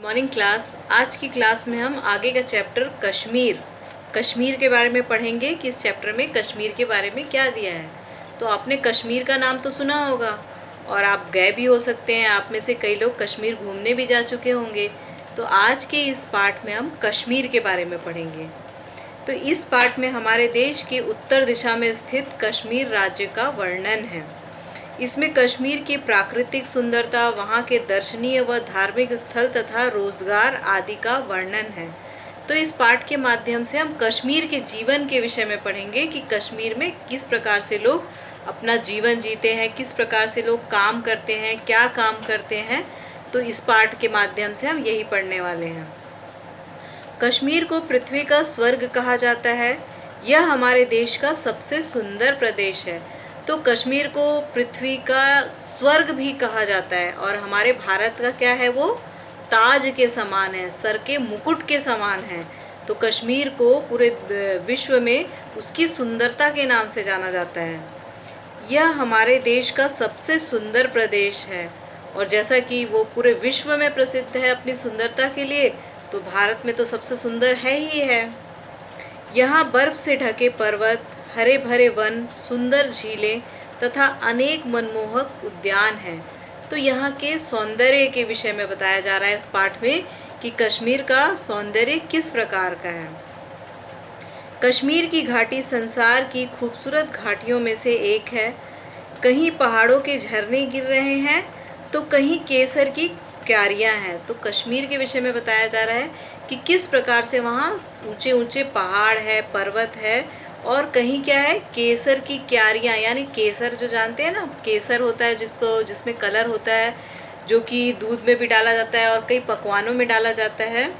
Morning class. आज की class में हम आगे का चैप्टर कश्मीर के बारे में पढ़ेंगे कि इस चैप्टर में कश्मीर के बारे में क्या दिया है। तो आपने कश्मीर का नाम तो सुना होगा और आप गए भी हो सकते हैं। आप में से कई लोग कश्मीर घूमने भी जा चुके होंगे। तो आज के इस पार्ट में हम कश्मीर के बारे में पढ़ेंगे। तो इस पार्ट में हमारे देश के उत्तर दिशा में स्थित कश्मीर राज्य का वर्णन है। इसमें कश्मीर की प्राकृतिक सुंदरता, वहाँ के दर्शनीय व धार्मिक स्थल तथा रोजगार आदि का वर्णन है। तो इस पाठ के माध्यम से हम कश्मीर के जीवन के विषय में पढ़ेंगे कि कश्मीर में किस प्रकार से लोग अपना जीवन जीते हैं, किस प्रकार से लोग काम करते हैं, क्या काम करते हैं। तो इस पाठ के माध्यम से हम यही पढ़ने वाले हैं। कश्मीर को पृथ्वी का स्वर्ग कहा जाता है। यह हमारे देश का सबसे सुंदर प्रदेश है। तो कश्मीर को पृथ्वी का स्वर्ग भी कहा जाता है और हमारे भारत का क्या है, वो ताज के समान है, सर के मुकुट के समान है। तो कश्मीर को पूरे विश्व में उसकी सुंदरता के नाम से जाना जाता है। यह हमारे देश का सबसे सुंदर प्रदेश है और जैसा कि वो पूरे विश्व में प्रसिद्ध है अपनी सुंदरता के लिए, तो भारत में तो सबसे सुंदर है ही है। यहाँ बर्फ से ढके पर्वत, हरे भरे वन, सुंदर झीलें तथा अनेक मनमोहक उद्यान हैं। तो यहाँ के सौंदर्य के विषय में बताया जा रहा है इस पाठ में कि कश्मीर का सौंदर्य किस प्रकार का है। कश्मीर की घाटी संसार की खूबसूरत घाटियों में से एक है। कहीं पहाड़ों के झरने गिर रहे हैं तो कहीं केसर की क्यारियाँ हैं। तो कश्मीर के विषय में बताया जा रहा है कि किस प्रकार से वहाँ ऊंचे ऊंचे पहाड़ है, पर्वत है और कहीं क्या है, केसर की क्यारियाँ। यानी केसर जो जानते हैं ना, केसर होता है जिसमें कलर होता है, जो कि दूध में भी डाला जाता है और कई पकवानों में डाला जाता है।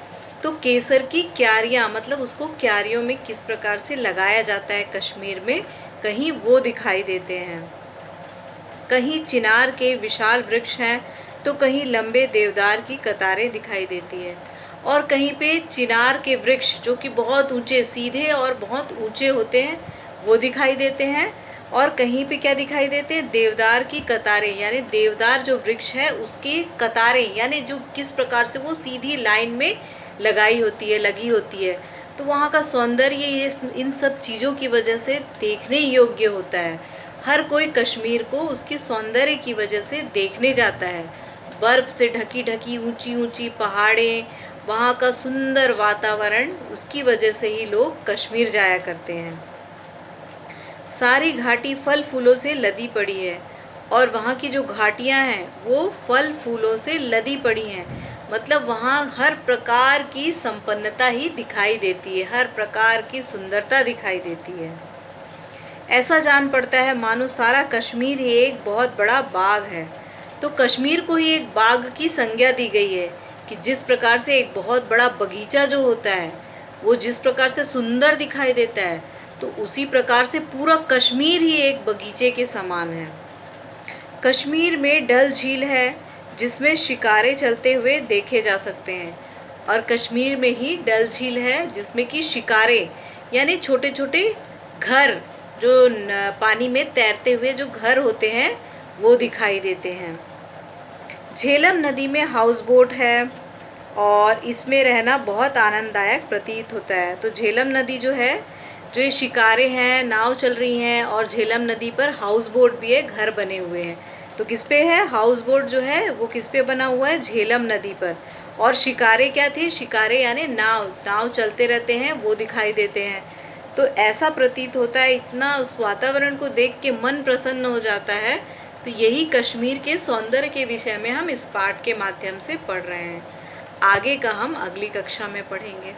तो केसर की क्यारियाँ मतलब उसको क्यारियों में किस प्रकार से लगाया जाता है कश्मीर में, कहीं वो दिखाई देते हैं। कहीं चिनार के विशाल वृक्ष हैं तो कहीं लंबे देवदार की कतारें दिखाई देती है और कहीं पे चिनार के वृक्ष जो कि बहुत ऊंचे, सीधे और बहुत ऊंचे होते हैं, वो दिखाई देते हैं। और कहीं पे क्या दिखाई देते हैं, देवदार की कतारें। यानी देवदार जो वृक्ष है उसकी कतारें, यानी जो किस प्रकार से वो सीधी लाइन में लगी होती है। तो वहाँ का सौंदर्य ये इन सब चीज़ों की वजह से देखने योग्य होता है। हर कोई कश्मीर को उसकी सौंदर्य की वजह से देखने जाता है। बर्फ से ढकी ढकी ऊंची ऊंची पहाड़ें, वहाँ का सुंदर वातावरण, उसकी वजह से ही लोग कश्मीर जाया करते हैं। सारी घाटी फल फूलों से लदी पड़ी है और वहाँ की जो घाटियाँ हैं वो फल फूलों से लदी पड़ी हैं। मतलब वहाँ हर प्रकार की संपन्नता ही दिखाई देती है, हर प्रकार की सुंदरता दिखाई देती है। ऐसा जान पड़ता है मानो सारा कश्मीर ही एक बहुत बड़ा बाग है। तो कश्मीर को ही एक बाग की संज्ञा दी गई है कि जिस प्रकार से एक बहुत बड़ा बगीचा जो होता है वो जिस प्रकार से सुंदर दिखाई देता है, तो उसी प्रकार से पूरा कश्मीर ही एक बगीचे के समान है। कश्मीर में डल झील है जिसमें शिकारे चलते हुए देखे जा सकते हैं और कश्मीर में ही डल झील है जिसमें कि शिकारे यानी छोटे छोटे घर, जो पानी में तैरते हुए जो घर होते हैं वो दिखाई देते हैं। झेलम नदी में हाउस बोट है और इसमें रहना बहुत आनंददायक प्रतीत होता है। तो झेलम नदी जो है, जो ये शिकारे हैं, नाव चल रही हैं और झेलम नदी पर हाउस बोट भी है, घर बने हुए हैं। तो किस पे है हाउस बोट जो है, वो किस पे बना हुआ है, झेलम नदी पर। और शिकारे क्या थे, शिकारे यानी नाव चलते रहते हैं, वो दिखाई देते हैं। तो ऐसा प्रतीत होता है, इतना उस वातावरण को देख के मन प्रसन्न हो जाता है। तो यही कश्मीर के सौंदर्य के विषय में हम इस पाठ के माध्यम से पढ़ रहे हैं। आगे का हम अगली कक्षा में पढ़ेंगे।